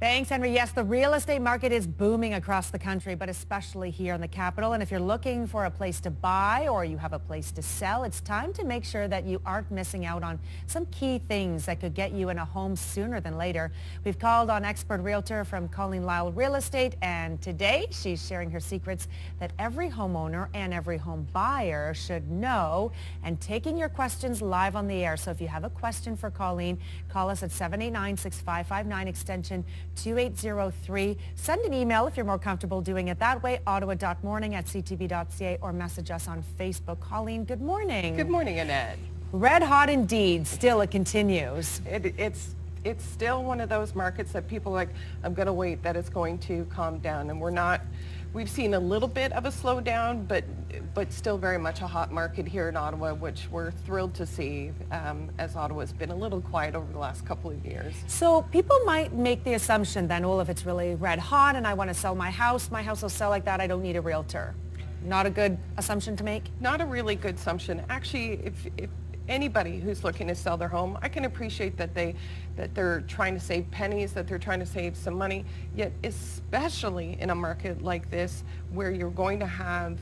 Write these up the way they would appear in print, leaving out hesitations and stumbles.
Thanks, Henry. Yes, the real estate market is booming across the country, but especially here in the capital. And if you're looking for a place to buy or you have a place to sell, it's time to make sure that you aren't missing out on some key things that could get you in a home sooner than later. We've called on expert realtor from Colleen, Lyle Real Estate, and today she's sharing her secrets that every homeowner and every home buyer should know, and taking your questions live on the air. So if you have a question for Colleen, call us at 789-6559 extension 2803. Send an email if you're more comfortable doing it that way, ottawa.morning@ctv.ca, or message us on Facebook. Colleen, good morning. Good morning, Annette. Red hot indeed. Still, it continues. It's still one of those markets that people are like, I'm going to wait that it's going to calm down, and we're not. We've seen a little bit of a slowdown, but still very much a hot market here in Ottawa, which we're thrilled to see, as Ottawa's been a little quiet over the last couple of years. So people might make the assumption then, well, if it's really red hot and I want to sell my house will sell like that, I don't need a realtor. Not a good assumption to make? Not a really good assumption. Actually, if anybody who's looking to sell their home, I can appreciate that they're trying to save pennies, that they're trying to save some money, yet especially in a market like this where you're going to have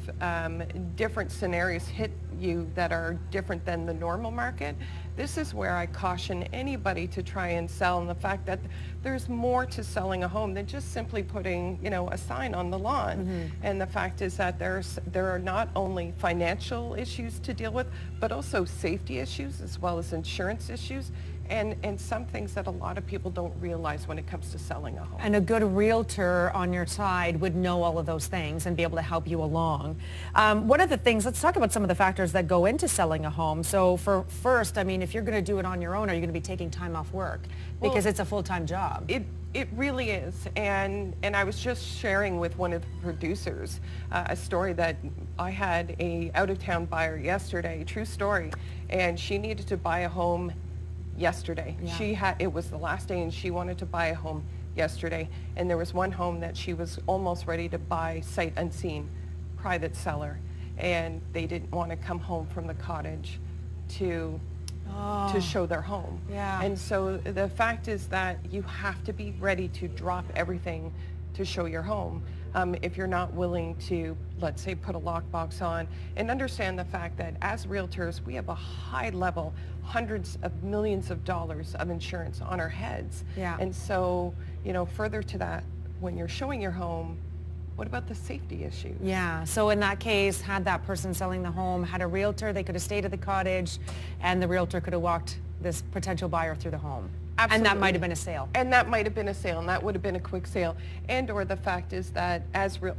different scenarios hit you that are different than the normal market. This is where I caution anybody to try and sell, and the fact that there's more to selling a home than just simply putting, a sign on the lawn. Mm-hmm. And the fact is that there are not only financial issues to deal with, but also safety issues as well as insurance issues. And some things that a lot of people don't realize when it comes to selling a home. And a good realtor on your side would know all of those things and be able to help you along. What are the things, let's talk about some of the factors that go into selling a home. So first, if you're going to do it on your own, are you going to be taking time off work? Because it's a full-time job. It really is, and I was just sharing with one of the producers a story that I had a out-of-town buyer yesterday, true story, and she needed to buy a home yesterday. Yeah. It was the last day and she wanted to buy a home yesterday, and there was one home that she was almost ready to buy sight unseen, private seller, and they didn't want to come home from the cottage to show their home. Yeah. And so the fact is that you have to be ready to drop everything to show your home. If you're not willing to, let's say, put a lockbox on, and understand the fact that as realtors, we have a high level, hundreds of millions of dollars of insurance on our heads. Yeah. And so, further to that, when you're showing your home, what about the safety issue? Yeah, so in that case, had that person selling the home had a realtor, they could have stayed at the cottage, and the realtor could have walked this potential buyer through the home. Absolutely. And that might have been a sale. And that might have been a sale, and that would have been a quick sale. And or the fact is that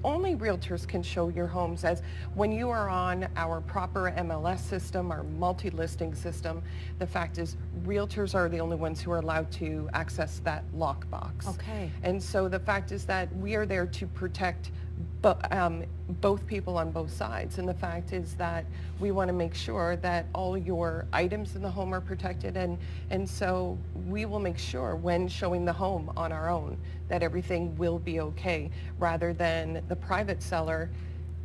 only realtors can show your homes, as when you are on our proper MLS system, our multi-listing system, the fact is realtors are the only ones who are allowed to access that lockbox. Okay. And so the fact is that we are there to protect both people on both sides, and the fact is that we want to make sure that all your items in the home are protected, and so we will make sure when showing the home on our own that everything will be okay, rather than the private seller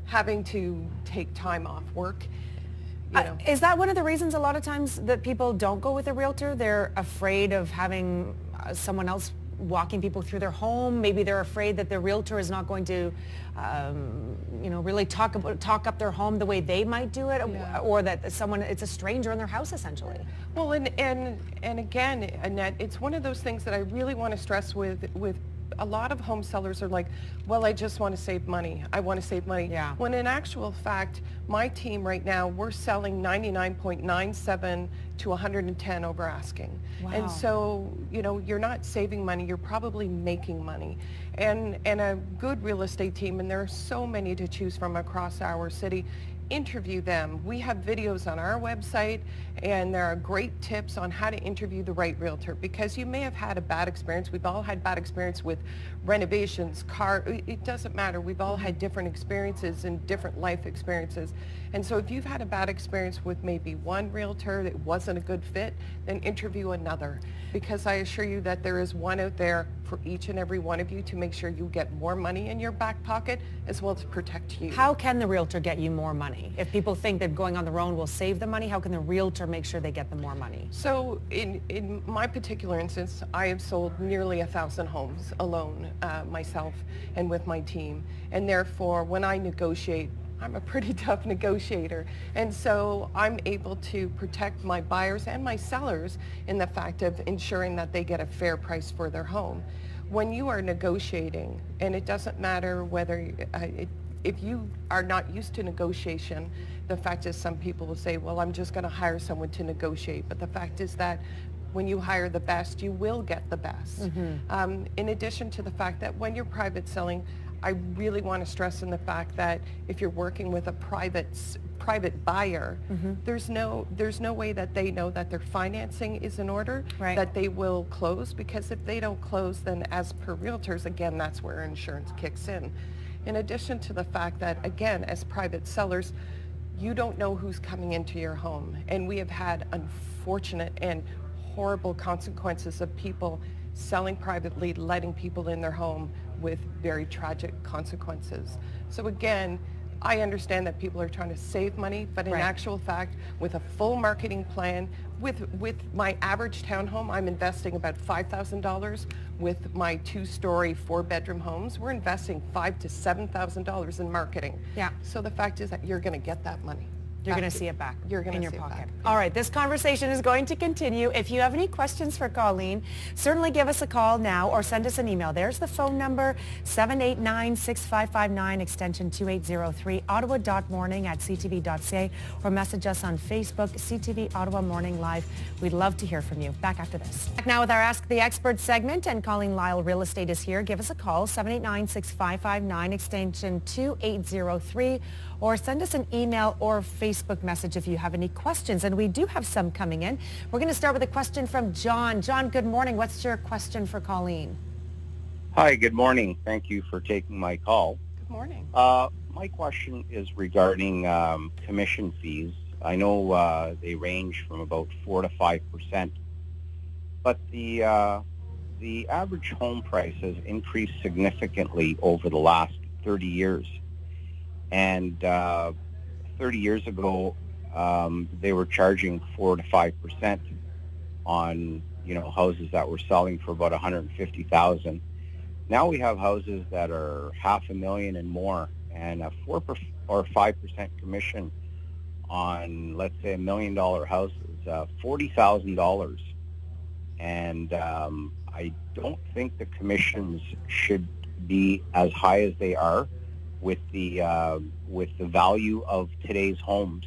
having to take time off work. Is that one of the reasons a lot of times that people don't go with a realtor? They're afraid of having someone else walking people through their home. Maybe they're afraid that the realtor is not going to, really talk up their home the way they might do it, yeah. Or that it's a stranger in their house, essentially. Well, and again, Annette, it's one of those things that I really want to stress with a lot of home sellers are like, well, I just want to save money. I want to save money. Yeah. When in actual fact, my team right now, we're selling 99.97 to 110 over asking. Wow. And so, you're not saving money, you're probably making money. And a good real estate team, and there are so many to choose from across our city, interview them. We have videos on our website, and there are great tips on how to interview the right realtor, because you may have had a bad experience. We've all had bad experience with renovations, it doesn't matter. We've all had different experiences and different life experiences. And so if you've had a bad experience with maybe one realtor that wasn't a good fit, then interview another, because I assure you that there is one out there for each and every one of you to make sure you get more money in your back pocket as well as protect you. How can the realtor get you more money? If people think that going on their own will save them money, how can the realtor make sure they get them more money? So in my particular instance, I have sold nearly 1,000 homes alone, myself and with my team. And therefore, when I negotiate, I'm a pretty tough negotiator. And so I'm able to protect my buyers and my sellers in the fact of ensuring that they get a fair price for their home. When you are negotiating, and it doesn't matter whether, if you are not used to negotiation, the fact is some people will say, well, I'm just going to hire someone to negotiate. But the fact is that when you hire the best, you will get the best. In addition to the fact that when you're private selling, I really want to stress in the fact that if you're working with a private buyer, there's no way that they know that their financing is in order, that they will close, because if they don't close, then as per realtors, again, that's where insurance kicks in. In addition to the fact that, again, as private sellers, you don't know who's coming into your home. And we have had unfortunate and horrible consequences of people selling privately, letting people in their home with very tragic consequences. So again, I understand that people are trying to save money, but in actual fact, with a full marketing plan, with my average townhome, I'm investing about $5,000. With my 2-story, 4-bedroom homes, we're investing $5,000 to $7,000 in marketing. Yeah. So the fact is that you're going to get that money. You're going to see it back in your pocket. Yeah. All right, this conversation is going to continue. If you have any questions for Colleen, certainly give us a call now or send us an email. There's the phone number, 789-6559, extension 2803, ottawa.morning@ctv.ca, or message us on Facebook, CTV Ottawa Morning Live. We'd love to hear from you. Back after this. Back now with our Ask the Expert segment, and Colleen Lyle Real Estate is here. Give us a call, 789-6559, extension 2803, or send us an email or Facebook message if you have any questions. And we do have some coming in. We're going to start with a question from John. John, good morning. What's your question for Colleen? Hi, good morning. Thank you for taking my call. Good morning. My question is regarding commission fees. I know they range from about 4 to 5%, but the average home price has increased significantly over the last 30 years. And 30 years ago, they were charging 4 to 5% on, houses that were selling for about $150,000. Now we have houses that are $500,000 and more, and a 4 or 5% commission on, let's say, $1 million house is $40,000. And I don't think the commissions should be as high as they are with the value of today's homes.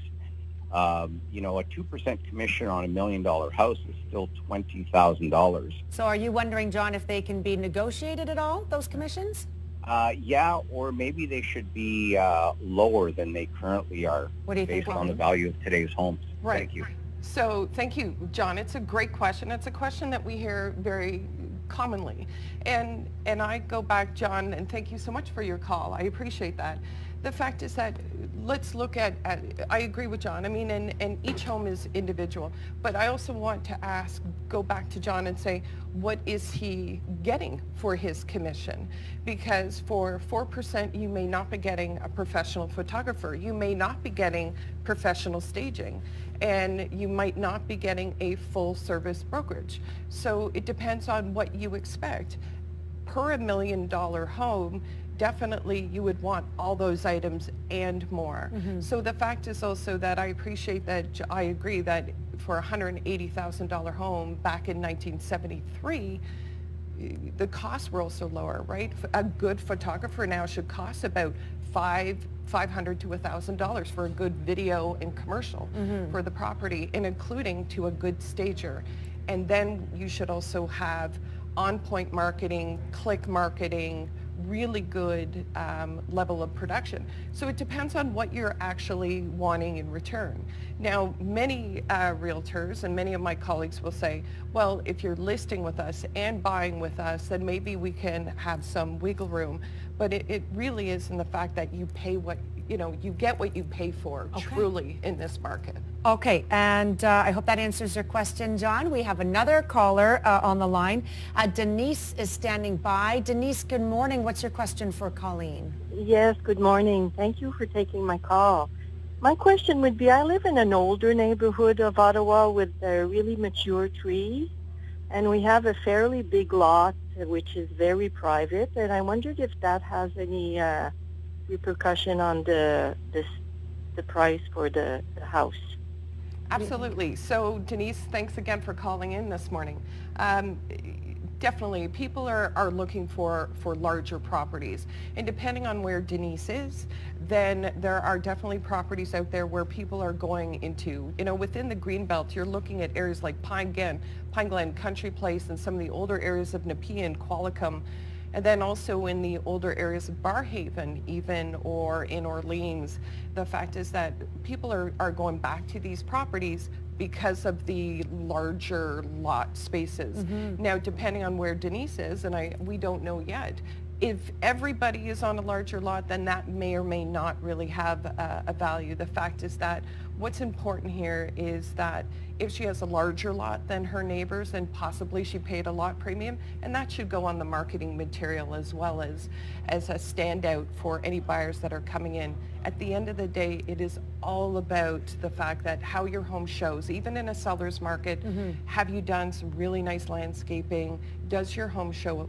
A 2% commission on $1 million house is still $20,000. So are you wondering, John, if they can be negotiated at all, those commissions? Yeah, or maybe they should be lower than they currently are. What do you think, based on the value of today's homes? Right. Thank you. So thank you, John. It's a great question. It's a question that we hear very commonly. And I go back, John, and thank you so much for your call. I appreciate that. The fact is that let's look at I agree with John. I mean, and each home is individual. But I also want to go back to John and say, what is he getting for his commission? Because for 4%, you may not be getting a professional photographer. You may not be getting professional staging. And you might not be getting a full service brokerage. So it depends on what you expect. Per $1 million home, definitely you would want all those items and more. So the fact is also that I appreciate that, I agree that for a $180,000 home back in 1973, the costs were also lower, right? A good photographer now should cost about $500 to $1,000 for a good video and commercial for the property, and including to a good stager. And then you should also have on-point marketing, click marketing, really good level of production. So it depends on what you're actually wanting in return. Now, many realtors and many of my colleagues will say, well, if you're listing with us and buying with us, then maybe we can have some wiggle room. But it really is in the fact that you pay what you get what you pay for truly in this market. Okay, and I hope that answers your question, John. We have another caller on the line. Denise is standing by. Denise, good morning. What's your question for Colleen? Yes, good morning. Thank you for taking my call. My question would be, I live in an older neighborhood of Ottawa with really mature trees, and we have a fairly big lot, which is very private, and I wondered if that has any repercussion on the price for the house. Absolutely. So Denise, thanks again for calling in this morning. Definitely, people are looking for larger properties. And depending on where Denise is, then there are definitely properties out there where people are going into, within the Greenbelt, you're looking at areas like Pine Glen Country Place and some of the older areas of Nepean, Qualicum, and then also in the older areas of Barrhaven even, or in Orleans. The fact is that people are going back to these properties because of the larger lot spaces. Now, depending on where Denise is, and we don't know yet, if everybody is on a larger lot, then that may or may not really have a value. The fact is that what's important here is that if she has a larger lot than her neighbors, then possibly she paid a lot premium, and that should go on the marketing material as well as a standout for any buyers that are coming in. At the end of the day, it is all about the fact that how your home shows. Even in a seller's market, have you done some really nice landscaping? Does your home show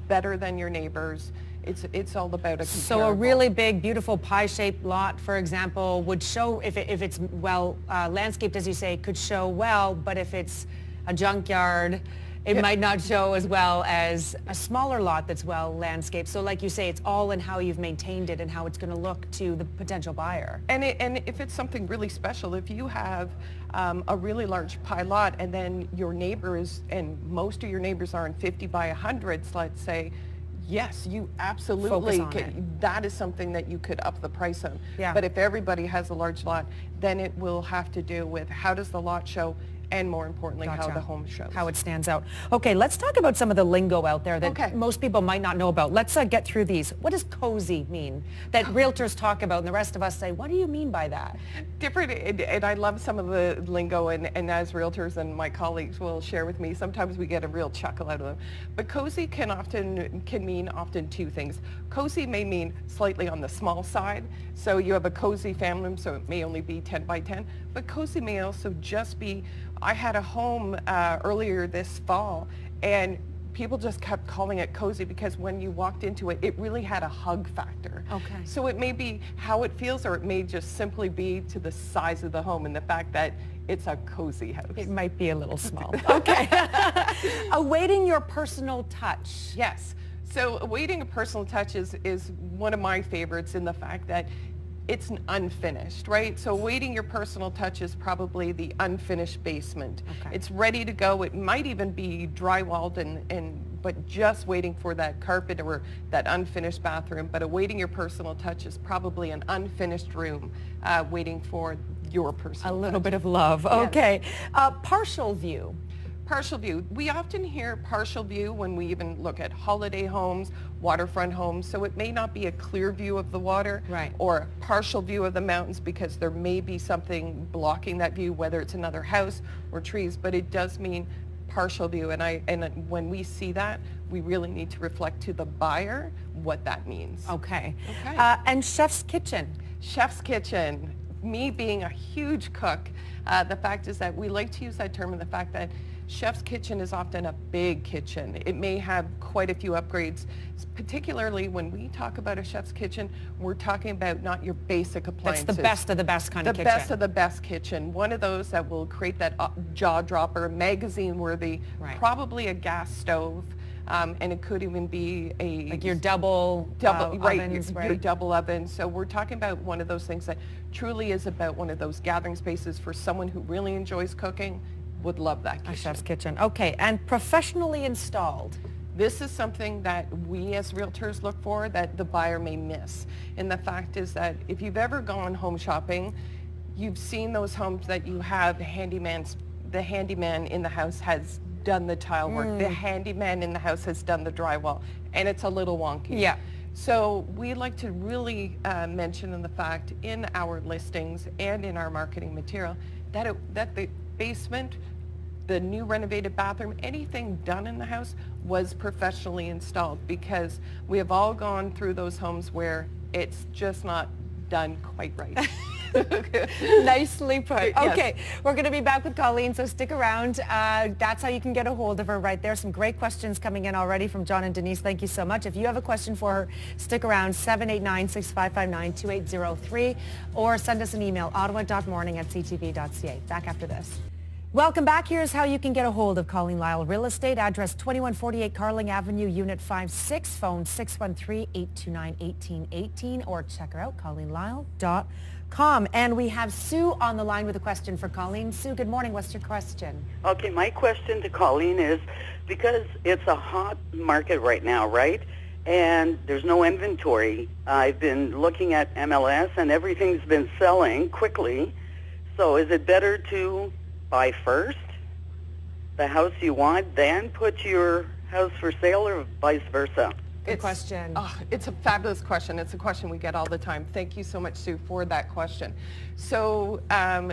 better than your neighbors? It's all about a comparable. So a really big, beautiful pie-shaped lot, for example, would show, if it's well landscaped, as you say, could show well, but if it's a junkyard, it might not show as well as a smaller lot that's well landscaped. So like you say, it's all in how you've maintained it and how it's going to look to the potential buyer. And if it's something really special, if you have a really large pie lot and then your neighbors, and most of your neighbors are in 50 by 100s, let's say, yes, you absolutely could. That is something that you could up the price on. Yeah. But if everybody has a large lot, then it will have to do with how does the lot show, and more importantly, how the home shows. How it stands out. Okay, let's talk about some of the lingo out there that most people might not know about. Let's get through these. What does cozy mean? That realtors talk about and the rest of us say, what do you mean by that? Different, and I love some of the lingo, and as realtors and my colleagues will share with me, sometimes we get a real chuckle out of them. But cozy can mean two things. Cozy may mean slightly on the small side, so you have a cozy family room, so it may only be 10 by 10, but cozy may also just be, I had a home earlier this fall, and people just kept calling it cozy because when you walked into it, it really had a hug factor. Okay. So it may be how it feels, or it may just simply be to the size of the home and the fact that it's a cozy house. It might be a little small. Okay. Awaiting your personal touch. Yes. So awaiting a personal touch is one of my favorites in the fact that it's unfinished, right? So awaiting your personal touch is probably the unfinished basement. Okay. It's ready to go. It might even be drywalled but just waiting for that carpet or that unfinished bathroom. But awaiting your personal touch is probably an unfinished room waiting for your personal touch. A little bit of love. Yes. Okay. Partial view. Partial view. We often hear partial view when we even look at holiday homes, waterfront homes, so it may not be a clear view of the water, right, or a partial view of the mountains because there may be something blocking that view, whether it's another house or trees, but it does mean partial view, and when we see that, we really need to reflect to the buyer what that means. Okay. And chef's kitchen. Chef's kitchen. Me being a huge cook, the fact is that we like to use that term, and the fact that chef's kitchen is often a big kitchen. It may have quite a few upgrades. Particularly when we talk about a chef's kitchen, we're talking about not your basic appliances. That's the best of the best kind of kitchen. The best of the best kitchen. One of those that will create that jaw-dropper, magazine-worthy, probably a gas stove. And it could even be like your double ovens, your double oven. So we're talking about one of those things that truly is about one of those gathering spaces for someone who really enjoys cooking. Would love that kitchen. A chef's kitchen. Okay, and professionally installed. This is something that we as realtors look for that the buyer may miss. And the fact is that if you've ever gone home shopping, you've seen those homes that you have the handyman in the house has done the tile work. The handyman in the house has done the drywall, and it's a little wonky. Yeah. So we like to really mention in the fact in our listings and in our marketing material that the basement, the new renovated bathroom, anything done in the house was professionally installed, because we have all gone through those homes where it's just not done quite right. Nicely put. Yes. Okay, we're going to be back with Colleen, so stick around. That's how you can get a hold of her right there. Some great questions coming in already from John and Denise. Thank you so much. If you have a question for her, stick around, 789-6559-2803, or send us an email, ottawa.morning@ctv.ca. Back after this. Welcome back. Here's how you can get a hold of Colleen Lyle Real Estate. Address 2148 Carling Avenue, Unit 56, phone 613-829-1818, or check her out, ColleenLyle.com. And we have Sue on the line with a question for Colleen. Sue, good morning. What's your question? Okay, my question to Colleen is, because it's a hot market right now, right? And there's no inventory. I've been looking at MLS and everything's been selling quickly. So is it better to buy first the house you want, then put your house for sale, or vice versa? Good question. It's a fabulous question. It's a question we get all the time. Thank you so much, Sue, for that question. So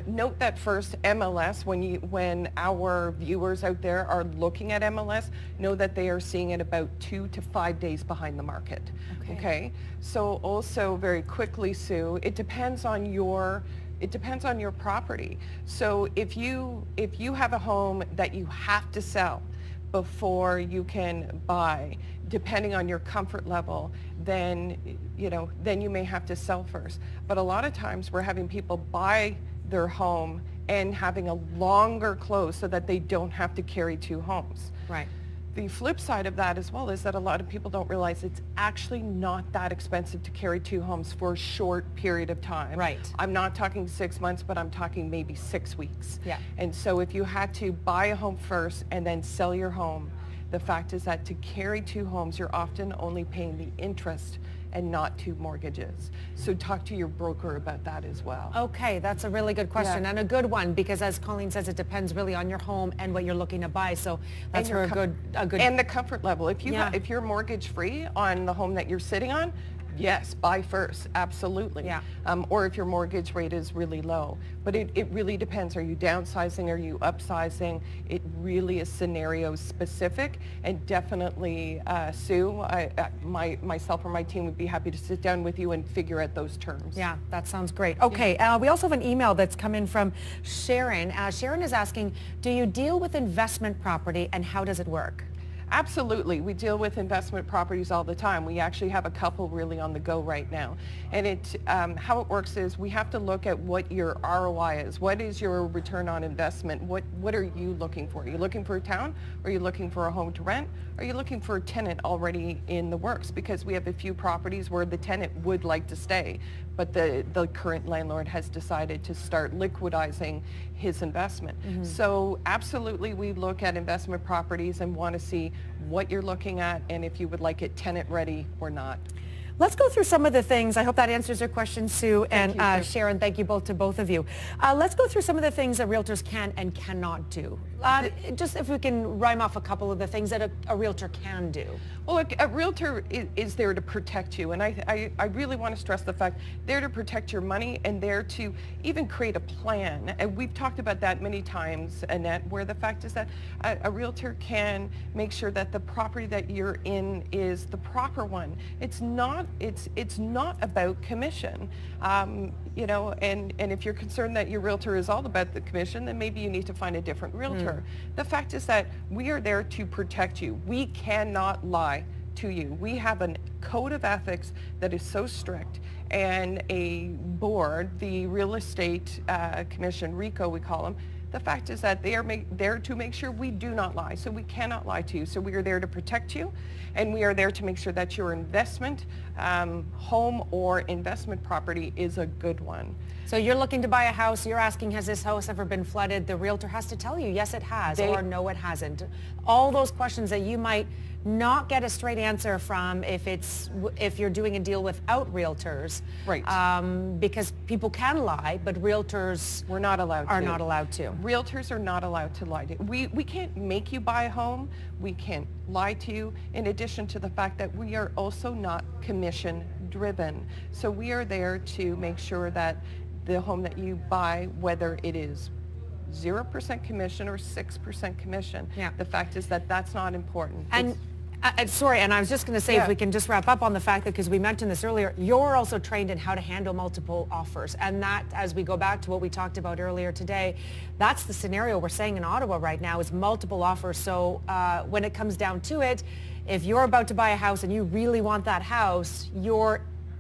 note that first, MLS, when our viewers out there are looking at MLS, know that they are seeing it about 2 to 5 days behind the market. Okay? So also very quickly, Sue, it depends on your property. So if you have a home that you have to sell before you can buy, depending on your comfort level, then you may have to sell first. But a lot of times we're having people buy their home and having a longer close so that they don't have to carry two homes. Right. The flip side of that as well is that a lot of people don't realize it's actually not that expensive to carry two homes for a short period of time. Right. I'm not talking 6 months, but I'm talking maybe 6 weeks. Yeah. And so if you had to buy a home first and then sell your home, the fact is that to carry two homes, you're often only paying the interest and not two mortgages. So talk to your broker about that as well. Okay, that's a really good question, Yeah. and a good one, because as Colleen says, it depends really on your home and what you're looking to buy. So that's And for a good. And the comfort level. If Yeah. if you're mortgage free on the home that you're sitting on, yes, buy first, absolutely. Yeah. Or if your mortgage rate is really low. But it really depends. Are you downsizing? Are you upsizing? It really is scenario specific. And definitely, Sue, myself or my team would be happy to sit down with you and figure out those terms. Yeah, that sounds great. Okay, we also have an email that's come in from Sharon. Sharon is asking, do you deal with investment property, and how does it work? Absolutely. We deal with investment properties all the time. We actually have a couple really on the go right now. And how it works is we have to look at what your ROI is. What is your return on investment? What are you looking for? Are you looking for a town? Are you looking for a home to rent? Are you looking for a tenant already in the works? Because we have a few properties where the tenant would like to stay, but the current landlord has decided to start liquidizing his investment. Mm-hmm. So absolutely, we look at investment properties and want to see what you're looking at and if you would like it tenant ready or not. Let's go through some of the things. I hope that answers your question, Sue and Thank you, Sharon. Thank you to both of you. Let's go through some of the things that realtors can and cannot do. Just if we can rhyme off a couple of the things that a realtor can do. Well, a realtor is there to protect you, and I really want to stress the fact they're to protect your money and there to even create a plan. And we've talked about that many times, Annette, where the fact is that a realtor can make sure that the property that you're in is the proper one. It's not about commission. And if you're concerned that your realtor is all about the commission, then maybe you need to find a different realtor. The fact is that we are there to protect you. We cannot lie to you. We have a code of ethics that is so strict, and a board, the Real Estate Commission, RECO we call them, the fact is that they are there to make sure we do not lie. So we cannot lie to you. So we are there to protect you, and we are there to make sure that your investment, home or investment property, is a good one. So you're looking to buy a house, you're asking, has this house ever been flooded? The realtor has to tell you, yes, it has, or no, it hasn't. All those questions that you might not get a straight answer from if you're doing a deal without realtors. Right. Because people can lie, but realtors We're not allowed are to. not allowed to. Realtors are not allowed to lie to you. We can't make you buy a home. We can't lie to you, in addition to the fact that we are also not commission driven. So we are there to make sure that the home that you buy, whether it is 0% commission or 6% commission, Yeah. the fact is that that's not important. And sorry, and I was just going to say, Yeah. if we can just wrap up on the fact that, because we mentioned this earlier, you're also trained in how to handle multiple offers. And that, as we go back to what we talked about earlier today, that's the scenario we're saying in Ottawa right now is multiple offers. So when it comes down to it, if you're about to buy a house and you really want that house,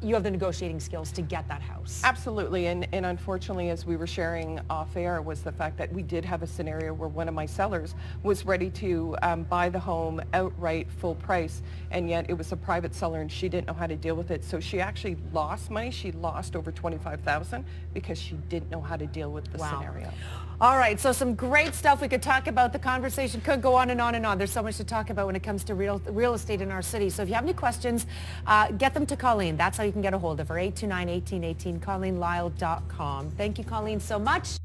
you have the negotiating skills to get that house. Absolutely, and unfortunately, as we were sharing off air, was the fact that we did have a scenario where one of my sellers was ready to buy the home outright full price, and yet it was a private seller and she didn't know how to deal with it. So she actually lost money. She lost over $25,000 because she didn't know how to deal with the scenario. All right, so some great stuff we could talk about. The conversation could go on and on and on. There's so much to talk about when it comes to real estate in our city. So if you have any questions, get them to Colleen. That's how you can get a hold of her, 829-1818, ColleenLyle.com. Thank you, Colleen, so much.